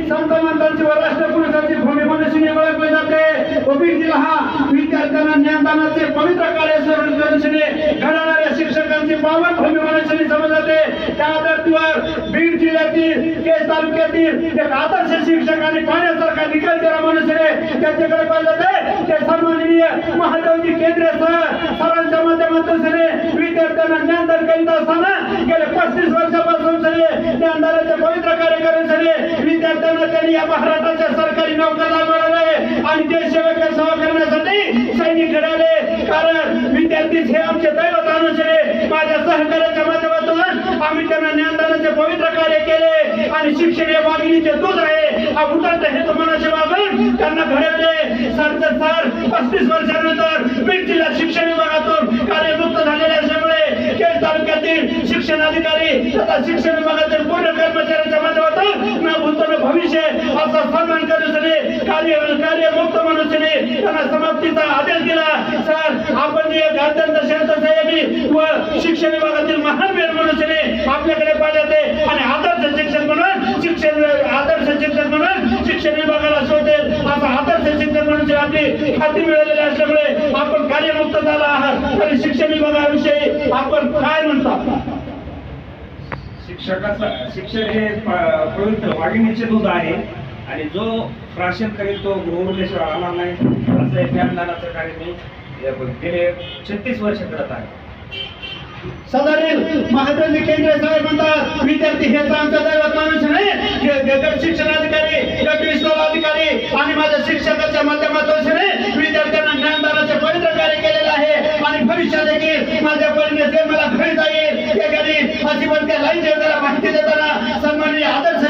संत मंतांची व राष्ट्रपुरुषांची भूमी मनुष्याने ओळखले जाते व बीड जिल्हा हा विद्यार्थ्यांना ज्ञानदानाचे पवित्र कार्य मनुष्याने घडवणाऱ्या शिक्षकांची पावन भूमी मनुष्याने समजले जाते। त्या धर्तीवर बीड जिल्ह्यातील केज तालुक्यातील एक आदर्श शिक्षक आणि पाण्यासारखा निकाल देणारा मनुष्याने त्याच्याकडे पाहिलं जाते। ते सन्माननीय महादेवजी केंद्रे सरांच्या माध्यमातून विद्यार्थ्यांना ज्ञानदान करीत असताना गेले 35 वर्षापासून ज्ञानदानाचे पवित्र कार्य करून विद्यार्थ्यांना त्यांनी या महाराष्ट्राच्या सरकारी नोकरीला मिळवले आणि देश सेवा करण्यासाठी सैनिक घडवले। कारण विद्यार्थीच हे आमचे दैवत अनुसरे माझ्या सहकार्याच्या माध्यमातून आम्ही त्यांना ज्ञानदानाचे पवित्र कार्य केले आणि शिक्षण हे वाघिणीचे दूध आहे हा उतरता हेतू मनाचे वागून त्यांना घडवले। सर 35 वर्षानंतर बीड जिल्हा शिक्षण विभागातून कार्यमुक्त झालेले असल्यामुळे केज तालुक्यातील शिक्षण अधिकारी तथा शिक्षण विभागातील पूर्ण कर्मचाऱ्यांच्या माध्यमातून न भूतन भविष्य असा सन्मान करून कार्यमुक्त मनुष्याने त्यांना समाप्तीचा आदेश दिला। सर आपण जे अत्यंत शांत संयमी व शिक्षण विभागातील महान वीर मनुष्याने आपल्याकडे पाहिजे आणि आदर्श शिक्षण म्हणून शिक्षण विभागाला शोधेल असा आदर्श शिक्षण म्हणून आपली खात्री मिळालेली असल्यामुळे आपण कार्यमुक्त झाला आहात। आणि शिक्षण विभागाविषयी आपण काय म्हणता? शिक्षण हे पवित्र वाघिणीचे दूध आहे आणि जो प्राशन करेल तो गृहोपदेशावर आला नाही असं ज्ञानदानाचं कार्य मी गेले 36 वर्ष करत आहे। सदरील महादेवजी केंद्रे साहेब म्हणतात विद्यार्थी हेच आमचा दैवत माणूस नाही। गट शिक्षण अधिकारी गट विस्तार अधिकारी आणि माझ्या शिक्षकाच्या माध्यमातून विद्यार्थ्यांना ज्ञानदानाचे पवित्र कार्य केलेले आहे आणि भविष्यात देखील माझ्या परीने जे मला घरी जाईल ते घरी अशी पण त्या लाईन माहिती देताना सन्माननीय आदर्श